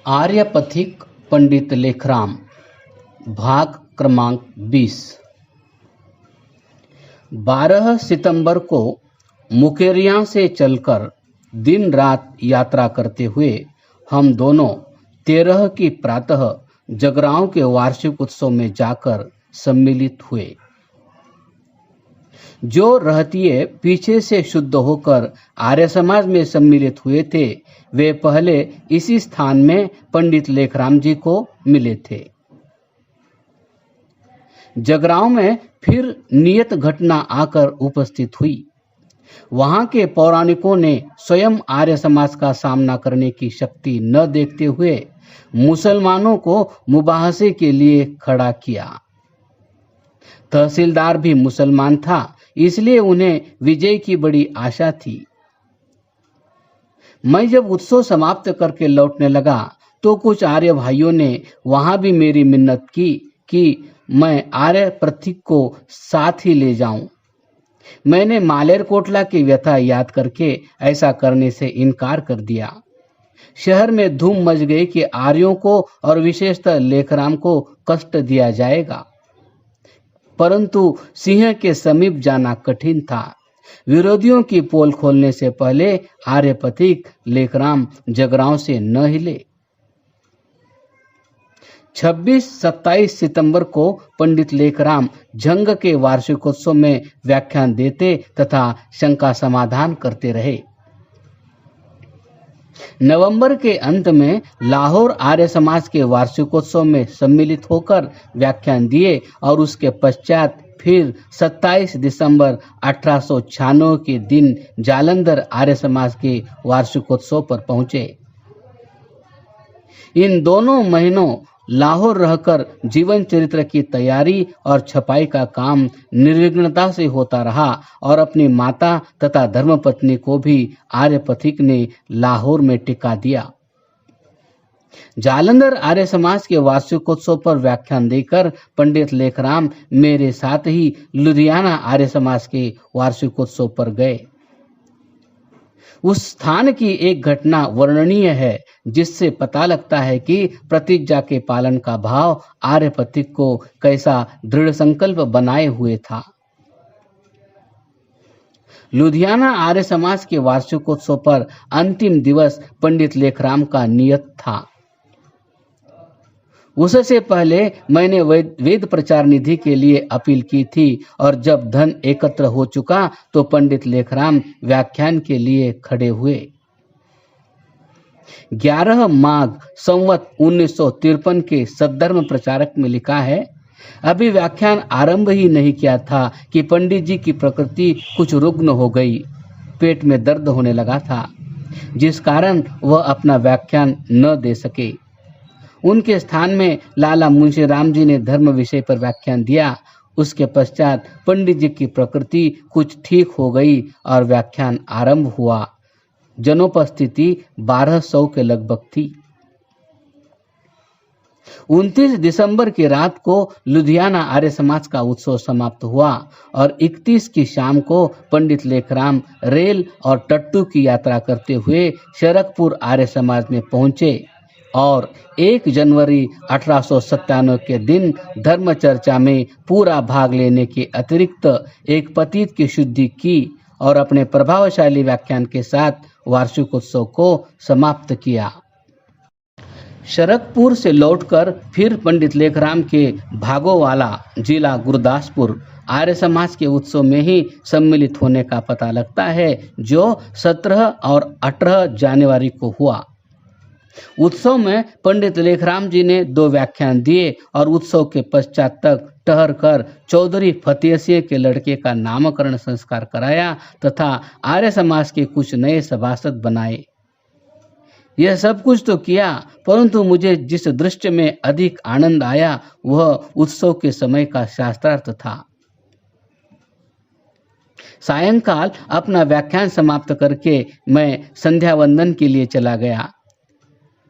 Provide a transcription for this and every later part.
आर्यपथिक पंडित लेखराम भाग क्रमांक 20। 12 सितंबर को मुकेरियां से चलकर दिन रात यात्रा करते हुए हम दोनों 13 की प्रातः जगरांव के वार्षिक उत्सव में जाकर सम्मिलित हुए। जो रहतिये पीछे से शुद्ध होकर आर्य समाज में सम्मिलित हुए थे, वे पहले इसी स्थान में पंडित लेखराम जी को मिले थे। जगरांव में फिर नियत घटना आकर उपस्थित हुई। वहां के पौराणिकों ने स्वयं आर्य समाज का सामना करने की शक्ति न देखते हुए मुसलमानों को मुबाहसे के लिए खड़ा किया। तहसीलदार भी मुसलमान था, इसलिए उन्हें विजय की बड़ी आशा थी। मैं जब उत्सव समाप्त करके लौटने लगा तो कुछ आर्य भाइयों ने वहां भी मेरी मिन्नत की कि मैं आर्य प्रतीक को साथ ही ले जाऊं। मैंने मालेर कोटला की व्यथा याद करके ऐसा करने से इनकार कर दिया। शहर में धूम मच गई कि आर्यों को और विशेषतः लेखराम को कष्ट दिया जाएगा, परंतु सिंह के समीप जाना कठिन था। विरोधियों की पोल खोलने से पहले आर्यपथिक लेखराम जगरांव से न हिले। 26-27 सितंबर को पंडित लेखराम झंग के वार्षिकोत्सव में व्याख्यान देते तथा शंका समाधान करते रहे। नवंबर के अंत में लाहौर आर्य समाज के वार्षिकोत्सव में सम्मिलित होकर व्याख्यान दिए और उसके पश्चात फिर 27 दिसंबर 1896 के दिन जालंधर आर्य समाज के वार्षिकोत्सव पर पहुंचे। इन दोनों महीनों लाहौर रहकर जीवन चरित्र की तैयारी और छपाई का काम निर्विघ्नता से होता रहा और अपनी माता तथा धर्मपत्नी को भी आर्यपथिक ने लाहौर में टिका दिया। जालंधर आर्य समाज के वार्षिकोत्सव पर व्याख्यान देकर पंडित लेखराम मेरे साथ ही लुधियाना आर्य समाज के वार्षिकोत्सव पर गए। उस स्थान की एक घटना वर्णनीय है, जिससे पता लगता है कि प्रतिज्ञा के पालन का भाव आर्यपथिक को कैसा दृढ़ संकल्प बनाए हुए था। लुधियाना आर्य समाज के वार्षिकोत्सव पर अंतिम दिवस पंडित लेखराम का नियत था। उससे पहले मैंने वेद प्रचार निधि के लिए अपील की थी और जब धन एकत्र हो चुका तो पंडित लेखराम व्याख्यान के लिए खड़े हुए। 11 माघ संवत 1953 के सद्धर्म प्रचारक में लिखा है, अभी व्याख्यान आरंभ ही नहीं किया था कि पंडित जी की प्रकृति कुछ रुग्ण हो गई। पेट में दर्द होने लगा था, जिस कारण वह अपना व्याख्यान न दे सके। उनके स्थान में लाला मुंशी राम जी ने धर्म विषय पर व्याख्यान दिया। उसके पश्चात पंडित जी की प्रकृति कुछ ठीक हो गई और व्याख्यान आरंभ हुआ। जनोपस्थिति 1200 के लगभग थी। 29 दिसंबर की रात को लुधियाना आर्य समाज का उत्सव समाप्त हुआ और 31 की शाम को पंडित लेखराम रेल और टट्टू की यात्रा करते हुए शरकपुर आर्य समाज में पहुंचे और 1 जनवरी 1897 के दिन धर्म चर्चा में पूरा भाग लेने के अतिरिक्त एक पतित की शुद्धि की और अपने प्रभावशाली व्याख्यान के साथ वार्षिक उत्सव को समाप्त किया। शरकपुर से लौटकर फिर पंडित लेखराम के भागोवाला जिला गुरदासपुर आर्य समाज के उत्सव में ही सम्मिलित होने का पता लगता है, जो 17 और 18 जनवरी को हुआ। उत्सव में पंडित लेखराम जी ने 2 व्याख्यान दिए और उत्सव के पश्चात तक ठहर कर चौधरी फतेह सिंह के लड़के का नामकरण संस्कार कराया तथा आर्य समाज के कुछ नए सभासद बनाए। यह सब कुछ तो किया, परंतु मुझे जिस दृश्य में अधिक आनंद आया वह उत्सव के समय का शास्त्रार्थ था। सायंकाल अपना व्याख्यान समाप्त करके मैं संध्या वंदन के लिए चला गया।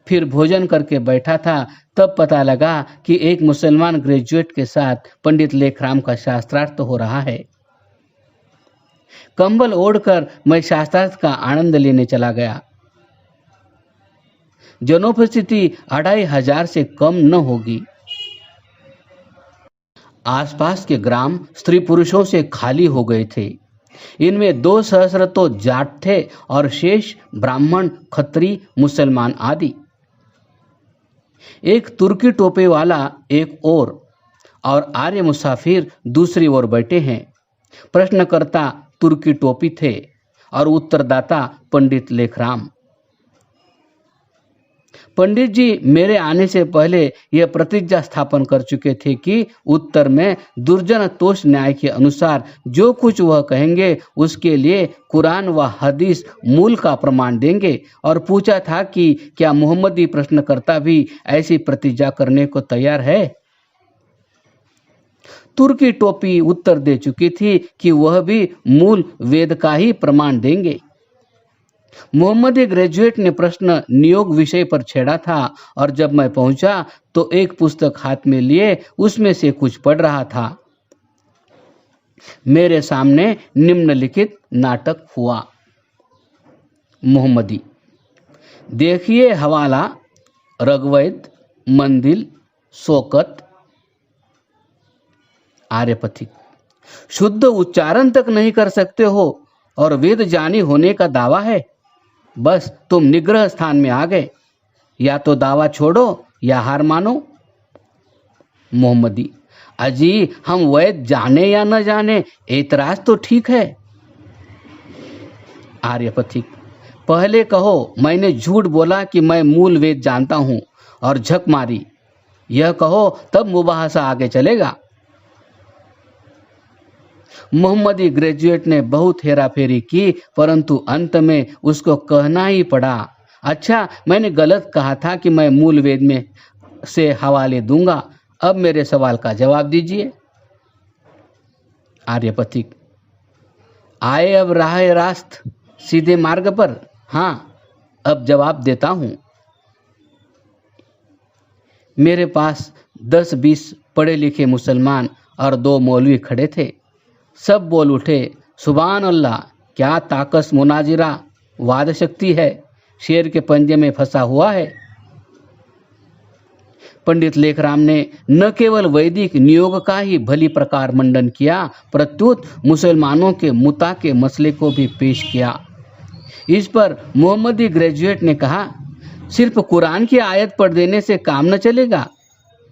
फिर भोजन करके बैठा था, तब पता लगा कि एक मुसलमान ग्रेजुएट के साथ पंडित लेखराम का शास्त्रार्थ हो रहा है। कंबल ओढ़कर मैं शास्त्रार्थ का आनंद लेने चला गया। जनोपस्थिति 2500 से कम न होगी। आसपास के ग्राम स्त्री पुरुषों से खाली हो गए थे। इनमें 2 सहस्र तो जाट थे और शेष ब्राह्मण, खत्री, मुसलमान आदि। एक तुर्की टोपी वाला एक और आर्य मुसाफिर दूसरी ओर बैठे हैं। प्रश्नकर्ता तुर्की टोपी थे और उत्तरदाता पंडित लेखराम। पंडित जी मेरे आने से पहले यह प्रतिज्ञा स्थापन कर चुके थे कि उत्तर में दुर्जन तोष न्याय के अनुसार जो कुछ वह कहेंगे उसके लिए कुरान व हदीस मूल का प्रमाण देंगे, और पूछा था कि क्या मोहम्मदी प्रश्नकर्ता भी ऐसी प्रतिज्ञा करने को तैयार है। तुर्की टोपी उत्तर दे चुकी थी कि वह भी मूल वेद का ही प्रमाण देंगे। मोहम्मदी ग्रेजुएट ने प्रश्न नियोग विषय पर छेड़ा था और जब मैं पहुंचा तो एक पुस्तक हाथ में लिए उसमें से कुछ पढ़ रहा था। मेरे सामने निम्नलिखित नाटक हुआ। मोहम्मदी: देखिए हवाला, रगवैद, मंदिल, शोकत। आर्यपथिक: शुद्ध उच्चारण तक नहीं कर सकते हो और वेद जानी होने का दावा है। बस तुम निग्रह स्थान में आ गए, या तो दावा छोड़ो या हार मानो। मोहम्मदी: अजी हम वैद जाने या न जाने, एतराज तो ठीक है। आर्यपथिक: पहले कहो मैंने झूठ बोला कि मैं मूल वेद जानता हूं और झक मारी, यह कहो तब मुबाहसा आगे चलेगा। मोहम्मदी ग्रेजुएट ने बहुत हेराफेरी की, परंतु अंत में उसको कहना ही पड़ा, अच्छा मैंने गलत कहा था कि मैं मूल वेद में से हवाले दूंगा। अब मेरे सवाल का जवाब दीजिए। आर्यपथिक: आए अब राह रास्त सीधे मार्ग पर। हाँ, अब जवाब देता हूं। मेरे पास 10-20 पढ़े लिखे मुसलमान और 2 मौलवी खड़े थे। सब बोल उठे, सुभान अल्लाह, क्या ताकस मुनाजिरा वाद शक्ति है, शेर के पंजे में फंसा हुआ है। पंडित लेखराम ने न केवल वैदिक नियोग का ही भली प्रकार मंडन किया, प्रत्युत मुसलमानों के मुता के मसले को भी पेश किया। इस पर मोहम्मदी ग्रेजुएट ने कहा, सिर्फ कुरान की आयत पढ़ देने से काम न चलेगा,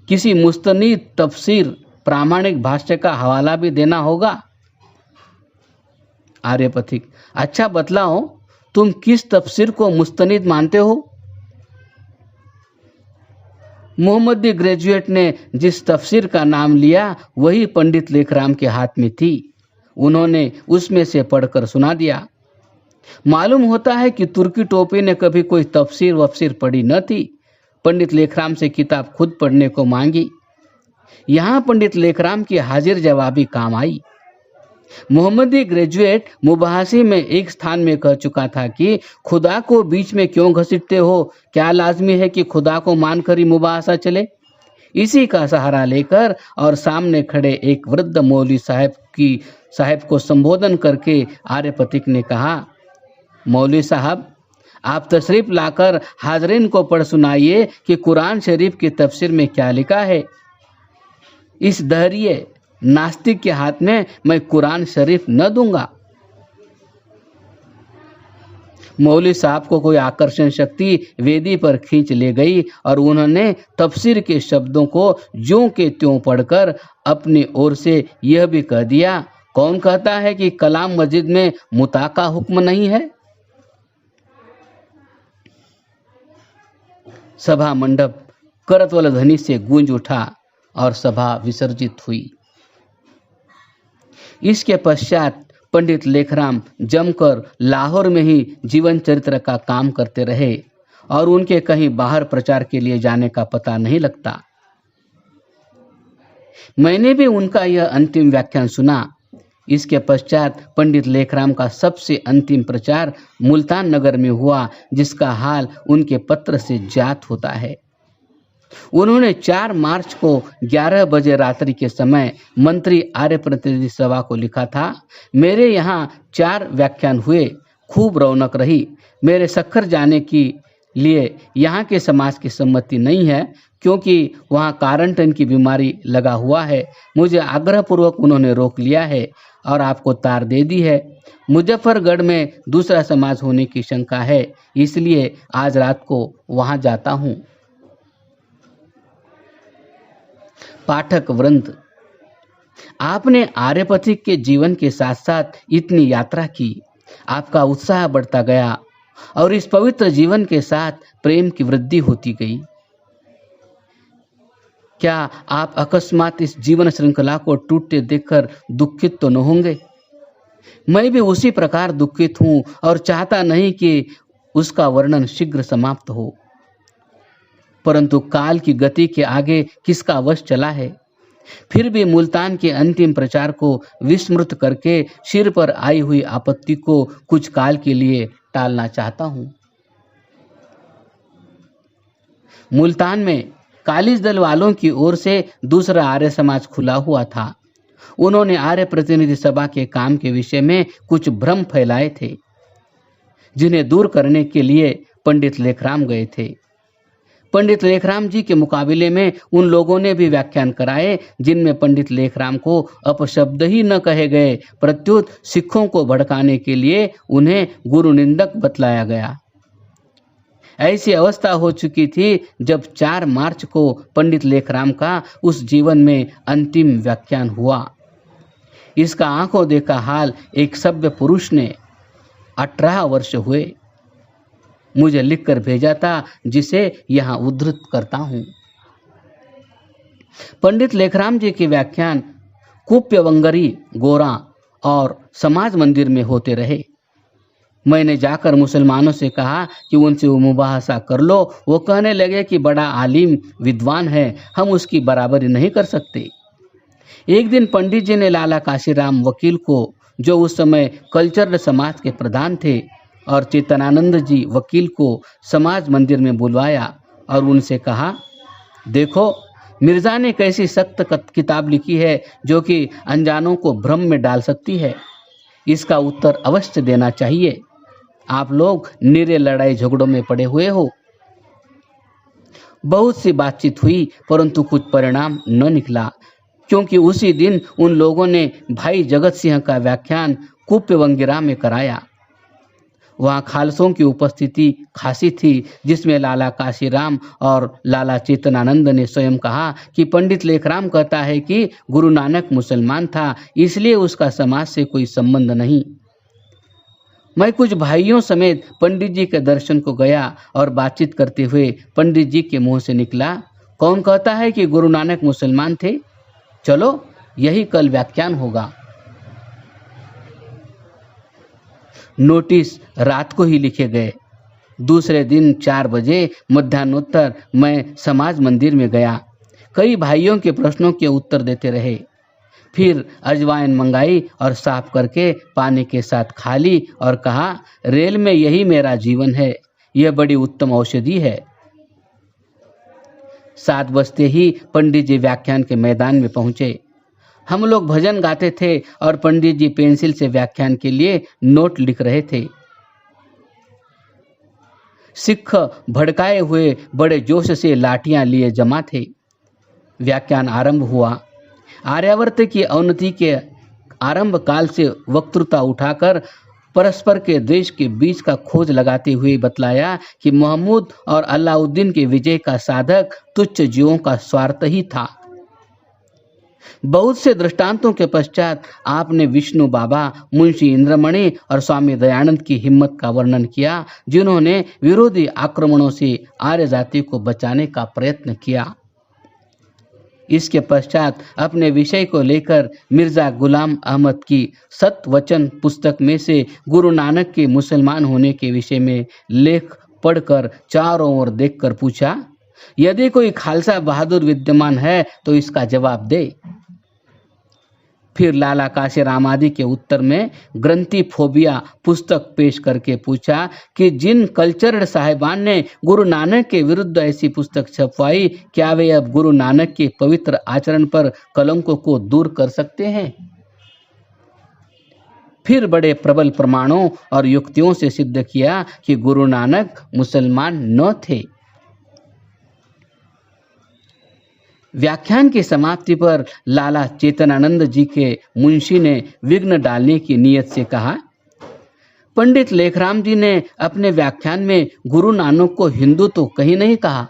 किसी मुस्तनीद तफसीर प्रामाणिक भाष्य का हवाला भी देना होगा। आर्यपथिक: अच्छा बतलाओ, तुम किस तफसीर को मुस्तनीद मानते हो। मोहम्मदी ग्रेजुएट ने जिस तफसीर का नाम लिया वही पंडित लेखराम के हाथ में थी। उन्होंने उसमें से पढ़कर सुना दिया। मालूम होता है कि तुर्की टोपी ने कभी कोई तफसीर वफसीर पढ़ी न थी। पंडित लेखराम से किताब खुद पढ़ने को मांगी। यहाँ पंडित लेखराम की हाजिर जवाबी काम आई। मोहम्मदी ग्रेजुएट मुबाहसी में एक स्थान में कह चुका था कि खुदा को बीच में क्यों घसीटते हो, क्या लाजमी है कि खुदा को मानकर ही मुबाहसा चले। इसी का सहारा लेकर और सामने खड़े एक वृद्ध मौलवी साहब को संबोधन करके आर्यपथिक ने कहा, मौलवी साहब, आप तशरीफ लाकर हाजरीन को पढ़ सुनाइए कि कुरान शरीफ की तफसीर में क्या लिखा है। इस दहरिये नास्तिक के हाथ में मैं कुरान शरीफ न दूंगा। मौलवी साहब को कोई आकर्षण शक्ति वेदी पर खींच ले गई और उन्होंने तफसीर के शब्दों को ज्यों के त्यों पढ़कर अपनी ओर से यह भी कह दिया, कौन कहता है कि कलाम मस्जिद में मुता का हुक्म नहीं है। सभा मंडप करतवल ध्वनि से गूंज उठा और सभा विसर्जित हुई। इसके पश्चात पंडित लेखराम जमकर लाहौर में ही जीवन चरित्र का काम करते रहे और उनके कहीं बाहर प्रचार के लिए जाने का पता नहीं लगता। मैंने भी उनका यह अंतिम व्याख्यान सुना। इसके पश्चात पंडित लेखराम का सबसे अंतिम प्रचार मुल्तान नगर में हुआ, जिसका हाल उनके पत्र से ज्ञात होता है। उन्होंने 4 मार्च को 11 बजे रात्रि के समय मंत्री आर्य प्रतिनिधि सभा को लिखा था, मेरे यहाँ 4 व्याख्यान हुए, खूब रौनक रही। मेरे सखर जाने की लिए यहाँ के समाज की सम्मति नहीं है, क्योंकि वहाँ क्वारंटाइन की बीमारी लगा हुआ है। मुझे आग्रहपूर्वक उन्होंने रोक लिया है और आपको तार दे दी है। मुजफ्फरगढ़ में दूसरा समाज होने की शंका है, इसलिए आज रात को वहाँ जाता हूँ। पाठक वृंद, आपने आर्यपथिक के जीवन के साथ साथ इतनी यात्रा की, आपका उत्साह बढ़ता गया और इस पवित्र जीवन के साथ प्रेम की वृद्धि होती गई। क्या आप अकस्मात इस जीवन श्रृंखला को टूटते देखकर दुखित तो न होंगे? मैं भी उसी प्रकार दुखित हूं और चाहता नहीं कि उसका वर्णन शीघ्र समाप्त हो, परंतु काल की गति के आगे किसका वश चला है। फिर भी मुल्तान के अंतिम प्रचार को विस्मृत करके सिर पर आई हुई आपत्ति को कुछ काल के लिए टालना चाहता हूं। मुल्तान में कालिज दल वालों की ओर से दूसरा आर्य समाज खुला हुआ था। उन्होंने आर्य प्रतिनिधि सभा के काम के विषय में कुछ भ्रम फैलाए थे, जिन्हें दूर करने के लिए पंडित लेखराम गए थे। पंडित लेखराम जी के मुकाबले में उन लोगों ने भी व्याख्यान कराए जिनमें पंडित लेखराम को अपशब्द ही न कहे गए, प्रत्युत सिखों को भड़काने के लिए उन्हें गुरु निंदक बतलाया गया। ऐसी अवस्था हो चुकी थी जब 4 मार्च को पंडित लेखराम का उस जीवन में अंतिम व्याख्यान हुआ। इसका आंखों देखा हाल एक सभ्य पुरुष ने 18 वर्ष हुए मुझे लिखकर भेजा था, जिसे यहाँ उद्धृत करता हूँ। पंडित लेखराम जी के व्याख्यान कुप्यवंगरी, गोरा और समाज मंदिर में होते रहे। मैंने जाकर मुसलमानों से कहा कि उनसे वो मुबाहसा कर लो। वो कहने लगे कि बड़ा आलिम विद्वान है, हम उसकी बराबरी नहीं कर सकते। एक दिन पंडित जी ने लाला काशीराम वकील को, जो उस समय कल्चरल समाज के प्रधान थे, और चेतनानंद जी वकील को समाज मंदिर में बुलवाया और उनसे कहा, देखो मिर्जा ने कैसी सख्त किताब लिखी है जो कि अनजानों को भ्रम में डाल सकती है। इसका उत्तर अवश्य देना चाहिए। आप लोग निरे लड़ाई झगड़ों में पड़े हुए हो। बहुत सी बातचीत हुई, परंतु कुछ परिणाम न निकला, क्योंकि उसी दिन उन लोगों ने भाई जगत सिंह का व्याख्यान कुप्यवंगिरा में कराया। वहाँ खालसों की उपस्थिति खासी थी, जिसमें लाला काशीराम और लाला चेतनानंद ने स्वयं कहा कि पंडित लेखराम कहता है कि गुरु नानक मुसलमान था, इसलिए उसका समाज से कोई संबंध नहीं। मैं कुछ भाइयों समेत पंडित जी के दर्शन को गया और बातचीत करते हुए पंडित जी के मुंह से निकला, कौन कहता है कि गुरु नानक मुसलमान थे? चलो यही कल व्याख्यान होगा। नोटिस रात को ही लिखे गए। दूसरे दिन 4 बजे मध्याह्नोत्तर मैं समाज मंदिर में गया। कई भाइयों के प्रश्नों के उत्तर देते रहे। फिर अजवाइन मंगाई और साफ करके पानी के साथ खा ली और कहा, रेल में यही मेरा जीवन है, यह बड़ी उत्तम औषधि है। 7 बजते ही पंडित जी व्याख्यान के मैदान में पहुंचे। हम लोग भजन गाते थे और पंडित जी पेंसिल से व्याख्यान के लिए नोट लिख रहे थे। सिख भड़काए हुए बड़े जोश से लाठियां लिए जमा थे। व्याख्यान आरंभ हुआ। आर्यावर्त की अवनति के आरंभ काल से वक्तृता उठाकर परस्पर के देश के बीच का खोज लगाते हुए बतलाया कि महमूद और अलाउद्दीन के विजय का साधक तुच्छ जीवों का स्वार्थ ही था। बहुत से दृष्टांतों के पश्चात आपने विष्णु बाबा, मुंशी इंद्रमणि और स्वामी दयानंद की हिम्मत का वर्णन किया, जिन्होंने विरोधी आक्रमणों से आर्य जाति को बचाने का प्रयत्न किया। इसके पश्चात अपने विषय को लेकर मिर्जा गुलाम अहमद की सतवचन पुस्तक में से गुरु नानक के मुसलमान होने के विषय में लेख पढ़कर चारों ओर देखकर पूछा, यदि कोई खालसा बहादुर विद्यमान है तो इसका जवाब दे। फिर लाला काशीराम आदि के उत्तर में ग्रंथि फोबिया पुस्तक पेश करके पूछा कि जिन कल्चरड साहिबान ने गुरु नानक के विरुद्ध ऐसी पुस्तक छपवाई, क्या वे अब गुरु नानक के पवित्र आचरण पर कलंकों को दूर कर सकते हैं? फिर बड़े प्रबल प्रमाणों और युक्तियों से सिद्ध किया कि गुरु नानक मुसलमान न थे। व्याख्यान की समाप्ति पर लाला चेतनानंद जी के मुंशी ने विघ्न डालने की नीयत से कहा, पंडित लेखराम जी ने अपने व्याख्यान में गुरु नानक को हिंदू तो कहीं नहीं कहा।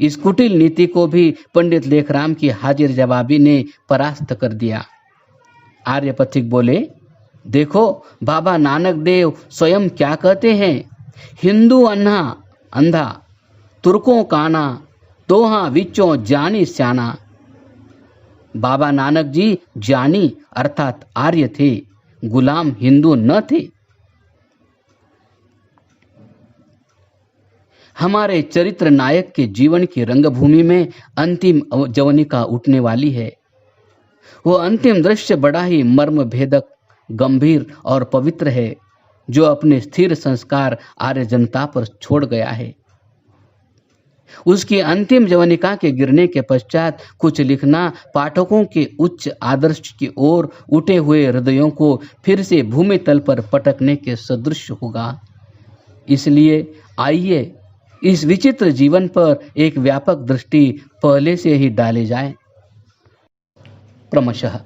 इस कुटिल नीति को भी पंडित लेखराम की हाजिर जवाबी ने परास्त कर दिया। आर्यपथिक बोले, देखो बाबा नानक देव स्वयं क्या कहते हैं, हिंदू अन्हा अंधा, तुर्कों काना, तोहा विचों जानी स्याना। बाबा नानक जी जानी अर्थात आर्य थे, गुलाम हिंदू न थे। हमारे चरित्र नायक के जीवन की रंगभूमि में अंतिम जवनिका उठने वाली है। वो अंतिम दृश्य बड़ा ही मर्म भेदक, गंभीर और पवित्र है, जो अपने स्थिर संस्कार आर्य जनता पर छोड़ गया है। उसकी अंतिम जवनिका के गिरने के पश्चात कुछ लिखना पाठकों के उच्च आदर्श की ओर उठे हुए हृदयों को फिर से भूमि तल पर पटकने के सदृश होगा। इसलिए आइए इस विचित्र जीवन पर एक व्यापक दृष्टि पहले से ही डाले जाए। क्रमशः